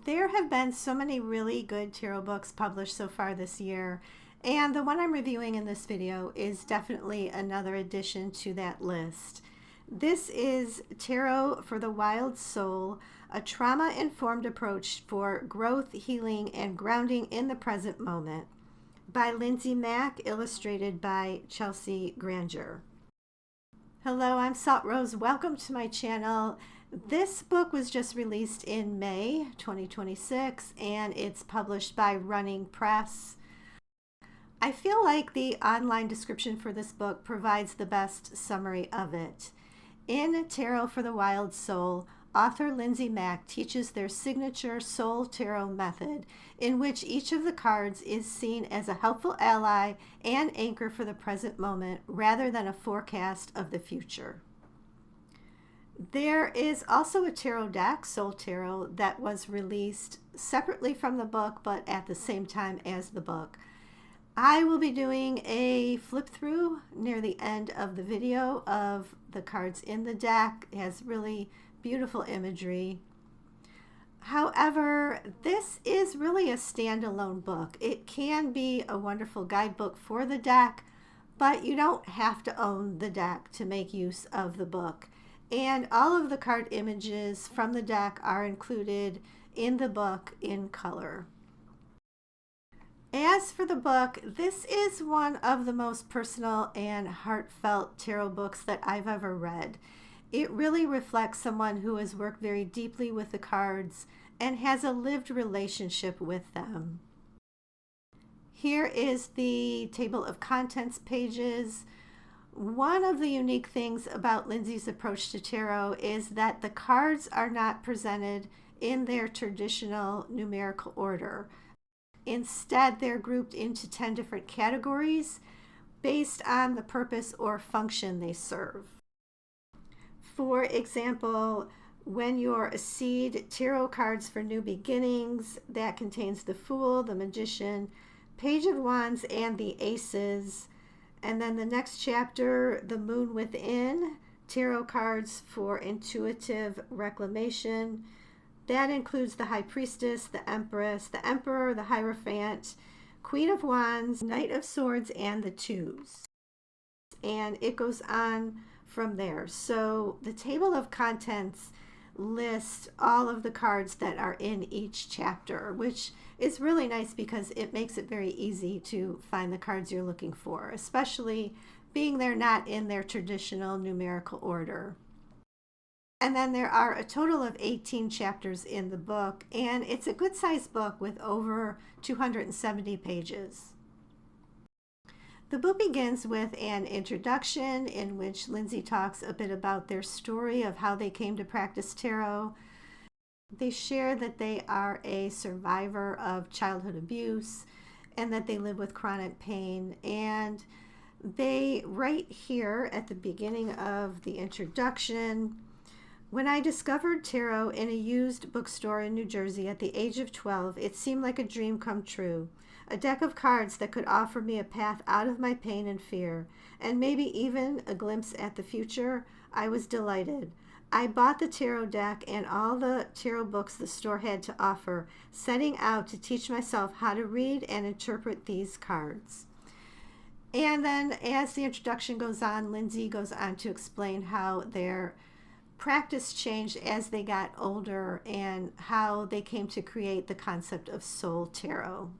There have been so many really good tarot books published so far this year, and the one I'm reviewing in this video is definitely another addition to that list. This is Tarot for the Wild Soul, a trauma-informed approach for growth, healing, and grounding in the present moment, by Lindsay Mack, illustrated by Chelsea Granger. Hello, I'm Salt Rose. Welcome to my channel. This book was just released in May 2026 and it's published by Running Press. I feel like the online description for this book provides the best summary of it. In Tarot for the Wild Soul, author Lindsay Mack teaches their signature soul tarot method, in which each of the cards is seen as a helpful ally and anchor for the present moment rather than a forecast of the future. There is also a tarot deck, Soul Tarot, that was released separately from the book but at the same time as the book. I will be doing a flip through near the end of the video of the cards in the deck. It has really beautiful imagery. However, this is really a standalone book. It can be a wonderful guidebook for the deck, but you don't have to own the deck to make use of the book. And all of the card images from the deck are included in the book in color. As for the book, this is one of the most personal and heartfelt tarot books that I've ever read. It really reflects someone who has worked very deeply with the cards and has a lived relationship with them. Here is the table of contents pages. One of the unique things about Lindsay's approach to tarot is that the cards are not presented in their traditional numerical order. Instead, they're grouped into 10 different categories based on the purpose or function they serve. For example, when you're a seed, tarot cards for new beginnings, that contains the Fool, the Magician, Page of Wands, and the Aces. And then the next chapter, the Moon Within, tarot cards for intuitive reclamation. That includes the High Priestess, the Empress, the Emperor, the Hierophant, Queen of Wands, Knight of Swords, and the Twos. And it goes on from there. So the table of contents lists all of the cards that are in each chapter, which is really nice because it makes it very easy to find the cards you're looking for, especially being they're not in their traditional numerical order. And then there are a total of 18 chapters in the book, and it's a good sized book with over 270 pages. The book begins with an introduction in which Lindsay talks a bit about their story of how they came to practice tarot. They share that they are a survivor of childhood abuse and that they live with chronic pain. And they write here at the beginning of the introduction, "When I discovered tarot in a used bookstore in New Jersey at the age of 12, it seemed like a dream come true. A deck of cards that could offer me a path out of my pain and fear, and maybe even a glimpse at the future. I was delighted. I bought the tarot deck and all the tarot books the store had to offer, setting out to teach myself how to read and interpret these cards." And then as the introduction goes on, Lindsay goes on to explain how their practice changed as they got older and how they came to create the concept of soul tarot.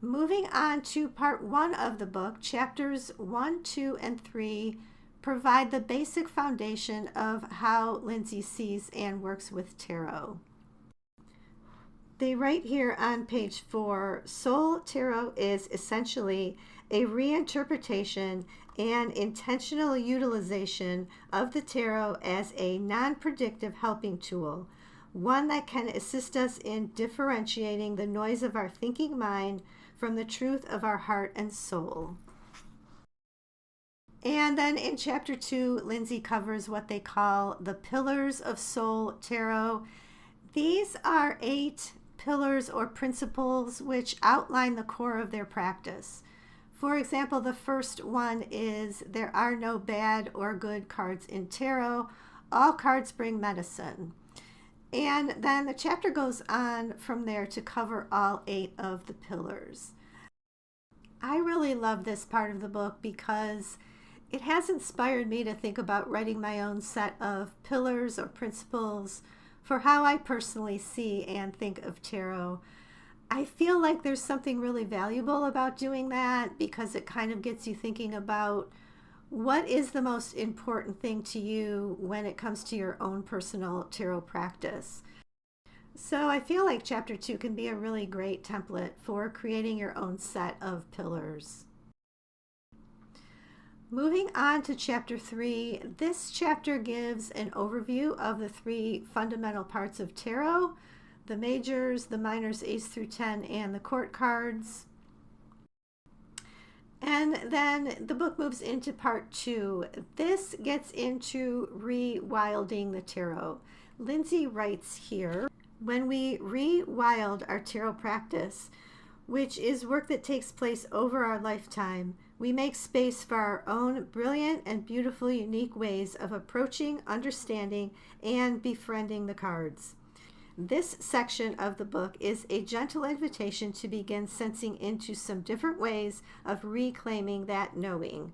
Moving on to part 1 of the book, chapters 1, 2, and 3 provide the basic foundation of how Lindsay sees and works with tarot. They write here on page 4, Soul Tarot is essentially a reinterpretation and intentional utilization of the tarot as a non-predictive helping tool, one that can assist us in differentiating the noise of our thinking mind from the truth of our heart and soul. And then in chapter 2, Lindsay covers what they call the Pillars of Soul Tarot. These are 8 pillars or principles which outline the core of their practice. For example, the first one is there are no bad or good cards in tarot. All cards bring medicine. And then the chapter goes on from there to cover all 8 of the pillars. I really love this part of the book because it has inspired me to think about writing my own set of pillars or principles for how I personally see and think of tarot. I feel like there's something really valuable about doing that because it kind of gets you thinking about what is the most important thing to you when it comes to your own personal tarot practice. So I feel like chapter 2 can be a really great template for creating your own set of pillars. Moving on to chapter 3, this chapter gives an overview of the 3 fundamental parts of tarot: the majors, the minors, ace through 10, and the court cards. And then the book moves into part 2. This gets into rewilding the tarot. Lindsay writes here, when we rewild our tarot practice, which is work that takes place over our lifetime, we make space for our own brilliant and beautiful unique ways of approaching, understanding, and befriending the cards. This section of the book is a gentle invitation to begin sensing into some different ways of reclaiming that knowing.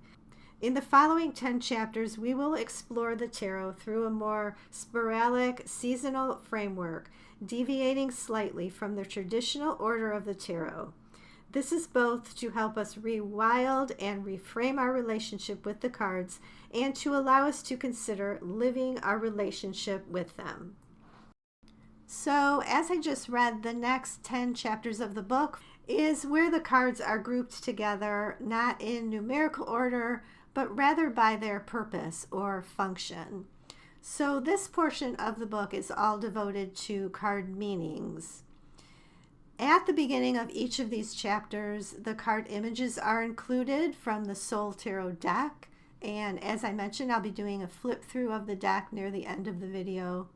In the following 10 chapters, we will explore the tarot through a more sporadic, seasonal framework, deviating slightly from the traditional order of the tarot. This is both to help us rewild and reframe our relationship with the cards and to allow us to consider living our relationship with them. So, as I just read, the next 10 chapters of the book is where the cards are grouped together, not in numerical order, but rather by their purpose or function. So this portion of the book is all devoted to card meanings. At the beginning of each of these chapters, the card images are included from the Soul Tarot deck. And as I mentioned, I'll be doing a flip through of the deck near the end of the video.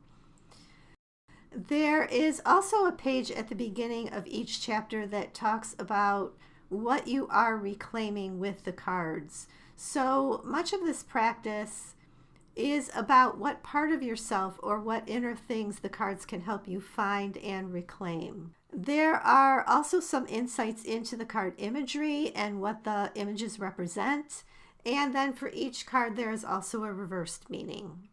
There is also a page at the beginning of each chapter that talks about what you are reclaiming with the cards. So much of this practice is about what part of yourself or what inner things the cards can help you find and reclaim. There are also some insights into the card imagery and what the images represent. And then for each card, there is also a reversed meaning.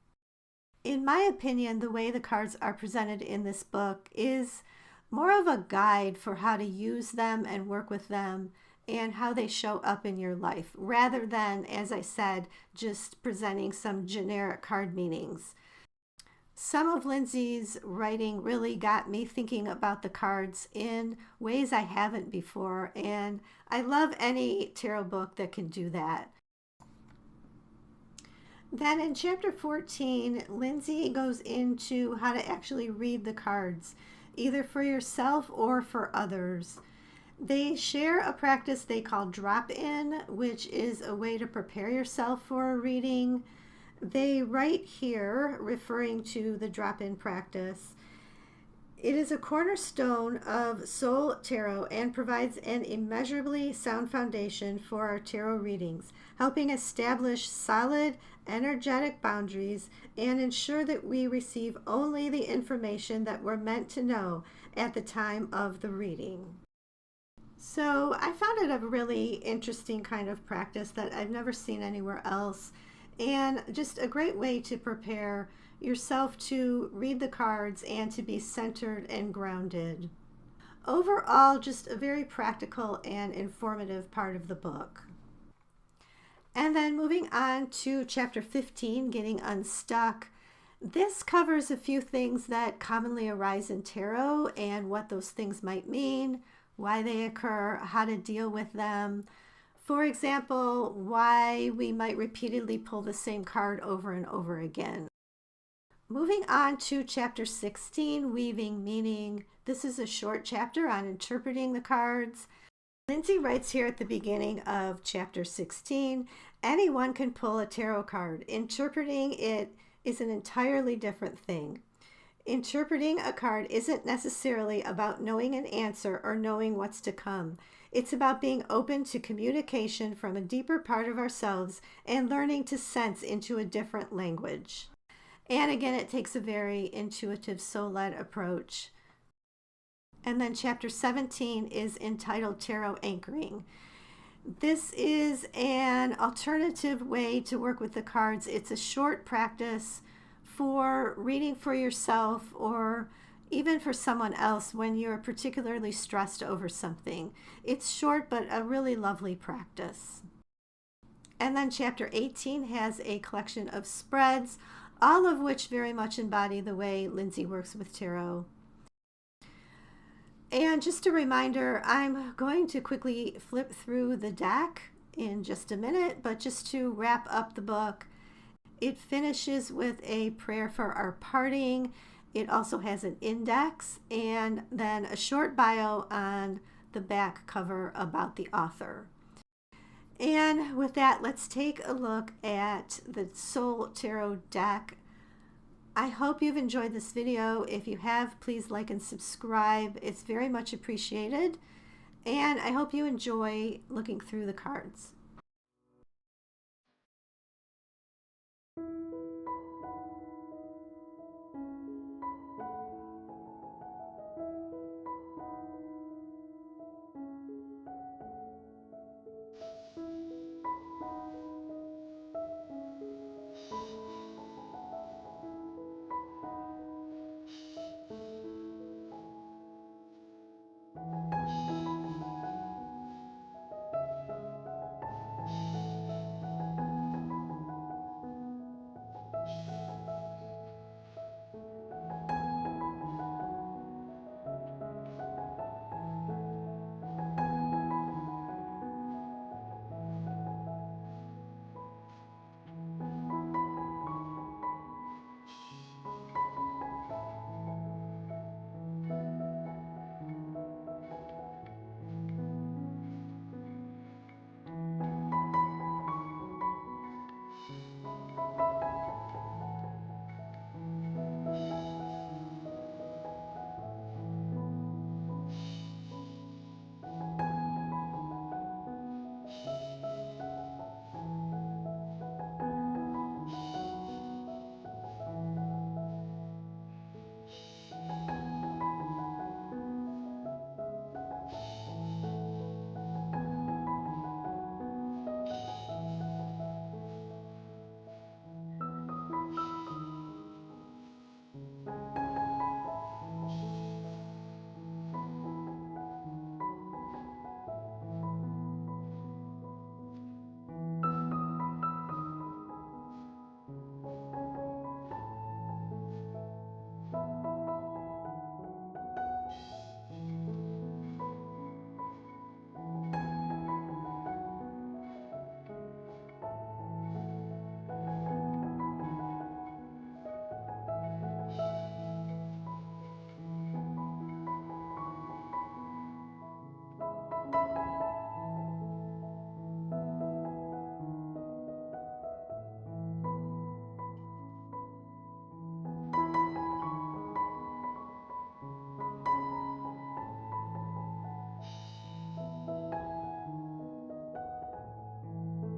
In my opinion, the way the cards are presented in this book is more of a guide for how to use them and work with them and how they show up in your life, rather than, as I said, just presenting some generic card meanings. Some of Lindsay's writing really got me thinking about the cards in ways I haven't before, and I love any tarot book that can do that. Then in chapter 14, Lindsay goes into how to actually read the cards, either for yourself or for others. They share a practice they call drop-in, which is a way to prepare yourself for a reading. They write here, referring to the drop-in practice, it is a cornerstone of Soul Tarot and provides an immeasurably sound foundation for our tarot readings, helping establish solid energetic boundaries and ensure that we receive only the information that we're meant to know at the time of the reading. So I found it a really interesting kind of practice that I've never seen anywhere else, and just a great way to prepare yourself to read the cards and to be centered and grounded. Overall, just a very practical and informative part of the book. And then moving on to chapter 15, Getting Unstuck. This covers a few things that commonly arise in tarot and what those things might mean, why they occur, how to deal with them. For example, why we might repeatedly pull the same card over and over again. Moving on to chapter 16, Weaving Meaning. This is a short chapter on interpreting the cards. Lindsay writes here at the beginning of chapter 16, anyone can pull a tarot card. Interpreting it is an entirely different thing. Interpreting a card isn't necessarily about knowing an answer or knowing what's to come. It's about being open to communication from a deeper part of ourselves and learning to sense into a different language. And again, it takes a very intuitive, soul-led approach. And then chapter 17 is entitled Tarot Anchoring. This is an alternative way to work with the cards. It's a short practice for reading for yourself or even for someone else when you're particularly stressed over something. It's short, but a really lovely practice. And then chapter 18 has a collection of spreads, all of which very much embody the way Lindsay works with tarot. And just a reminder, I'm going to quickly flip through the deck in just a minute, but just to wrap up the book, it finishes with a prayer for our parting. It also has an index and then a short bio on the back cover about the author. And with that, let's take a look at the Soul Tarot deck. I hope you've enjoyed this video. If you have, please like and subscribe. It's very much appreciated. And I hope you enjoy looking through the cards.